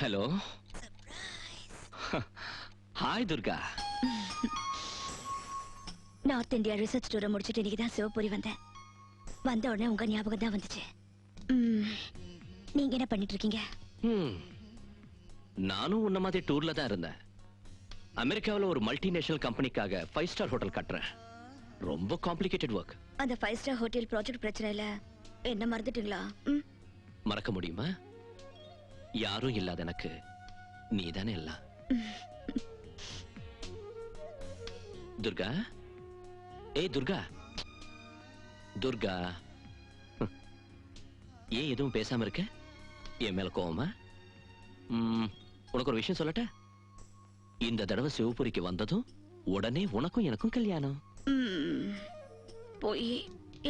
Hello. Hi Durga. North India research டூரை முடிச்சுட்டு இன்னைக்கு தான் சிவபுரி வந்தேன். வந்த உடனே உங்க ஞாபகம் தான் வந்துச்சு. நீங்க என்ன பண்ணிட்டு இருக்கீங்க? நானும் உன்ன மாதிரி டூர்ல தான் இருந்தேன். அமெரிக்காவில் ஒரு மல்டிநேஷனல் கம்பெனிக்காக 5 ஸ்டார் ஹோட்டல் கட்டுறேன். ரொம்ப காம்ப்ளிகேட்டட் ஒர்க். அந்த 5 ஸ்டார் ஹோட்டல் ப்ராஜெக்ட் பிரச்சனை இல்ல, என்ன மறந்துட்டீங்களா? மறக்க முடியுமா? யாரும் இல்லாத எனக்கு நீதானே எல்லாம். துர்கா, ஏய் துர்கா, துர்கா, ஏன் எதுவும் பேசாம இருக்க? என் மேல கோவமா? உனக்கு ஒரு விஷயம் சொல்லட்ட? இந்த தடவை சிவபுரிக்கு வந்ததும் உடனே உனக்கும் எனக்கும் கல்யாணம். போய்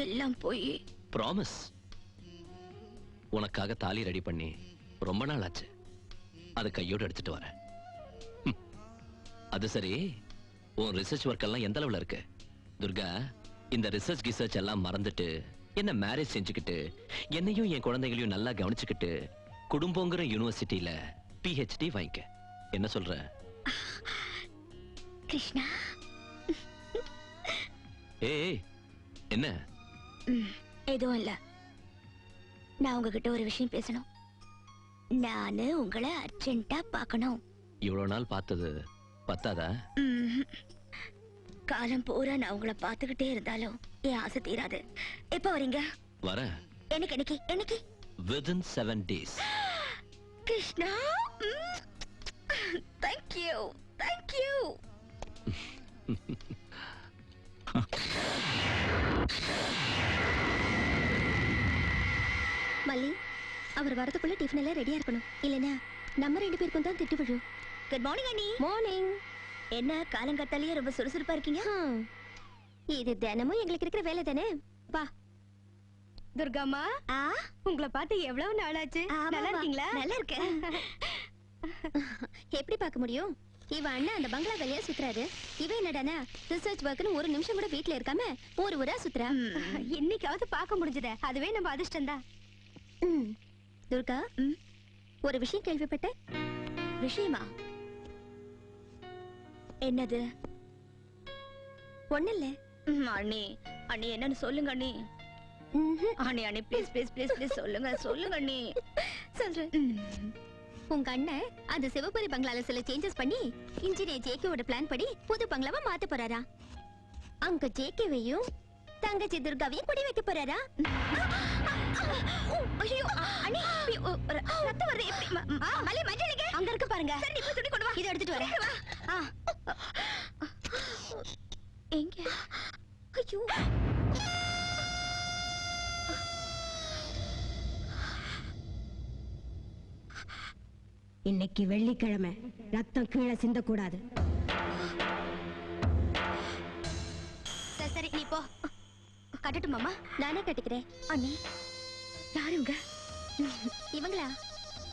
எல்லாம் போய். ப்ராமிஸ். உனக்காக தாலி ரெடி பண்ணி ரொம்ப நாள் ஆச்சு. அது கையோடு எடுத்துட்டு வரேன். அது சரி, உன் ரிசர்ச் ஒர்க் எல்லாம் எந்த அளவுல இருக்கு? துர்கா, இந்த ரிசர்ச் கிசர்ச் எல்லாம் மறந்துட்டு என்ன மேரேஜ் செஞ்சுக்கிட்டு என்னையும் என் குழந்தைகளையும் நல்லா கவனிச்சுக்கிட்டு குடும்பங்கிற யூனிவர்சிட்டியில PhD வாங்கிக்க. என்ன சொல்ற? கிருஷ்ணா. ஏய், என்ன? எதுவும் இல்ல. நான் உங்ககிட்ட ஒரு விஷயம் பேசணும். நானு உங்களை அர்ஜென்ட்டா பார்க்கணும். இவ்வளவு நாள் பார்த்தது பத்தாதா? காலம் பூரா நான் உங்களை பார்த்துக்கிட்டே இருந்தாலும் என் ஆசை தீராது. எப்ப வரீங்க? வரேன். என்னைக்கு? Within 7 days. Krishna, thank you. மல்லி, அவர் வரதுக்குள்ள டிஃபன் எல்லாம் ரெடியா இருக்கணும். இல்லனா நம்ம 2 பேருக்கும் தான் திட்டு விழும். குட் மார்னிங் அண்ணி. மார்னிங். என்ன காலங்கத்தாலேயே ரொம்ப சுறுசுறுப்பா இருக்கீங்க? இது தினமும் எங்களுக்கு இருக்கிற வேலை தானே. வா. துர்காமா, உங்களை பார்த்து எவ்வளவு நாளாச்சு. நல்லா இருக்கீங்களா? நல்லா இருக்கேன். எப்படி பார்க்க முடியும்? இவ அண்ணா அந்த பங்களா வேலையா சுத்துறாரு. இவ என்னடானா ரிசர்ச் ஒர்க்னு ஒரு நிமிஷம் கூட வீட்ல இருக்காம ஒரு ஊரா சுத்துறா. இன்னைக்காவது பார்க்க முடிஞ்சதே, அதுவே நம்ம அதிர்ஷ்டம் தான். துர்கா, ஒரு விஷயம் கேள்விப்பட்டேன். விஷயமா? என்னது? ஒண்ணு இல்ல. அண்ணி அண்ணி என்னன்னு சொல்லுங்க அண்ணி. அண்ணி அண்ணி ப்ளீஸ் ப்ளீஸ் ப்ளீஸ் ப்ளீஸ் சொல்லுங்க சொல்லுங்க அண்ணி. சொல்றேன். உங்க அண்ணன் அந்த சிவபுரி பங்களால சில சேஞ்சஸ் பண்ணி இன்ஜினியர் ஜேகேவோட பிளான் படி புது பங்களாவை மாத்த போறாரா. அங்க ஜேகேவையும் தங்கச்சி துர்காவையும் குடி வைக்க போறாரா. ஐயோ அண்ணி ரத்தம் வருது. எப்படி மலை மஞ்சளிங்க அங்க இருக்கு பாருங்க. சரி நீ போய் துணி கொண்டு வா. இத எடுத்துட்டு வரேன். எங்க? ஐயோ இன்னைக்கு வெள்ளிக்கிழமை, ரத்தம் கீழே சிந்தக்கூடாது. சரி சரி நீ போ. கட்டட்டுமாமா? நானே கட்டிக்கிறேன். அண்ணி யாரு இவங்க? இவங்களா?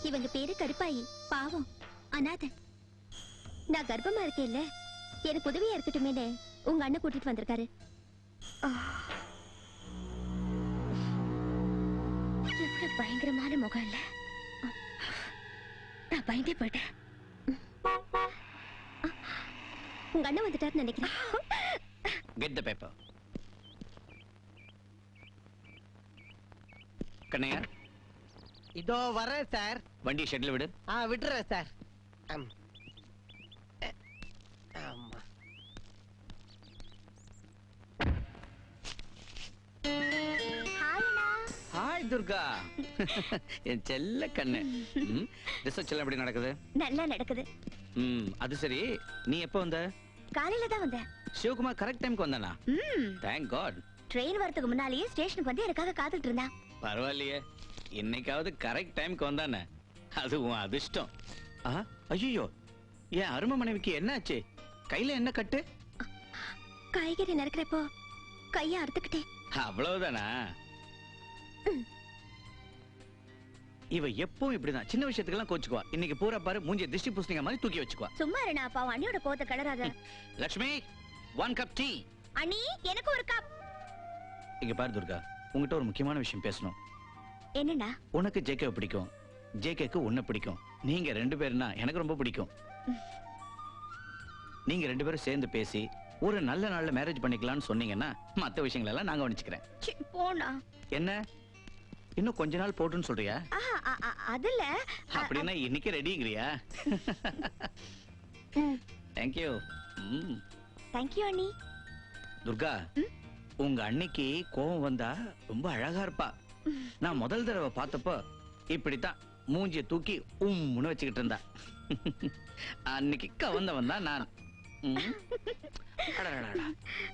இவங்க பேரு கருப்பாயி. பாவம் அனாதை. நான் கர்ப்பமா இருக்கேன்ல, எனக்கு உதவியா இருக்கட்டுமேனு உங்க அண்ணன் கூட்டிட்டு வந்திருக்காரு. எவ்வளவு பயங்கரமான முகம் இல்ல. நான் பயந்தே போயிட்டேன். உங்க அண்ணன் வந்துட்டாருன்னு நினைக்கிறேன். Get the paper. கண்ணையா இதோ வரேன் சார். வண்டி ஷெட்ல விடு. விட்டுறேன் சார். ஆமா. ஹாய் துர்கா. என் செல்ல கண்ணு. ரிசர்ச் எல்லாம் எப்படி நடக்குது? நல்லா நடக்குது. அது சரி, நீ எப்போ வந்த? காலையில தான் வந்தேன். சிவகுமார் கரெக்ட் டைம்க்கு வந்தானா? Thank God. ட்ரெயின் வரதுக்கு முன்னாலேயே ஸ்டேஷனுக்கு வந்து எனக்காக காத்துட்டு இருந்தான். பரவாயில்லையே, இன்னைக்காவது கரெக்ட் டைம்க்கு வந்தானே, அது உன் அதிர்ஷ்டம். ஐயோ, என் அருமை மனைவிக்கு என்னாச்சு? கையில என்ன கட்டு? காய்கறி நறுக்கிறப்போ கைய அறுத்துக்கிட்டேன். அவ்வளவுதானா? இவ எப்பவும் இப்படிதான், சின்ன விஷயத்துக்கெல்லாம் கோச்சுக்குவா. இன்னைக்கு பூரா பாரு, மூஞ்சி திருஷ்டி பூசணிங்க மாதிரி தூக்கி வச்சுக்குவா. சும்மா இருண்ணா, பாவம் அண்ணியோட கோவத்தை கிளறாத. Lakshmi, 1 cup tea. அண்ணி எனக்கு ஒரு கப். இங்க பாரு துர்கா, உங்ககிட்ட ஒரு முக்கியமான விஷயம் பேசணும். என்னண்ணா? உனக்கு ஜேகே பிடிக்கும், ஜேகேக்கு உன்னை பிடிக்கும். நீங்க 2 பேருனா எனக்கு ரொம்ப பிடிக்கும். நீங்க 2 பேரும் சேர்ந்து பேசி ஒரு நல்ல நாள்ல மேரேஜ் பண்ணிக்கலாம்னு சொன்னீங்கன்னா மத்த விஷயங்கள் எல்லாம் நாங்க கவனிச்சுக்கிறேன். போனா என்ன இன்னும் கொஞ்ச நாள் போட்டுன்னு சொல்றியா? அதுல அப்படின்னா இன்னைக்கு ரெடிங்கறியா? Thank you. Thank you அண்ணி. துர்கா, உங்க அன்னைக்கு கோவம் வந்தா ரொம்ப அழகா இருப்பா. நான் முதல் தடவை பார்த்தப்போ இப்படித்தான் மூஞ்சிய தூக்கி உம்முன்னு வச்சுக்கிட்டு இருந்தா. அன்னைக்கு கவந்தவன் தான் நான்.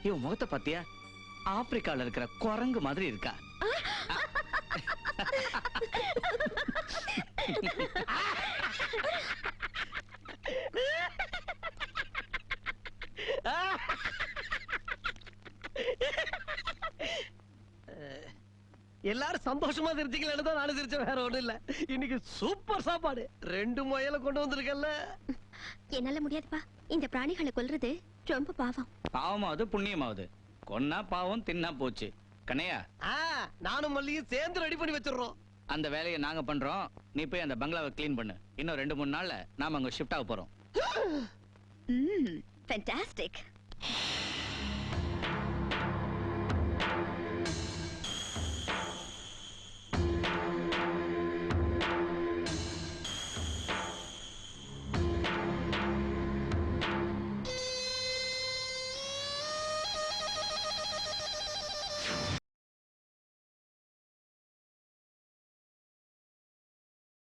இவன் முகத்தை பாத்தியா? ஆப்பிரிக்கால இருக்கிற குரங்கு மாதிரி இருக்கா. எல்லாரும் சந்தோஷமா சிரிச்சீங்களா? தான் நானும் சிரிச்சேன், வேற ஒண்ணும் இல்ல. இன்னைக்கு சூப்பர் சாப்பாடு. 2 முயல கொண்டு வந்திருக்கல. என்னால முடியாதுப்பா, இந்த பிராணிகளை கொல்றது ரொம்ப பாவம். பாவமாவது புண்ணியமாவது, கொன்னா பாவம், தின்னா போச்சு. கண்ணையா, நானும் மல்லியும் சேர்ந்து ரெடி பண்ணி வச்சிடுறோம். அந்த வேலையை நாங்க பண்றோம். நீ போய் அந்த பங்களாவை கிளீன் பண்ணு. இன்னும் 2-3 நாள்ல நாம அங்க ஷிஃப்ட் ஆக போறோம். ஃபேண்டாஸ்டிக்.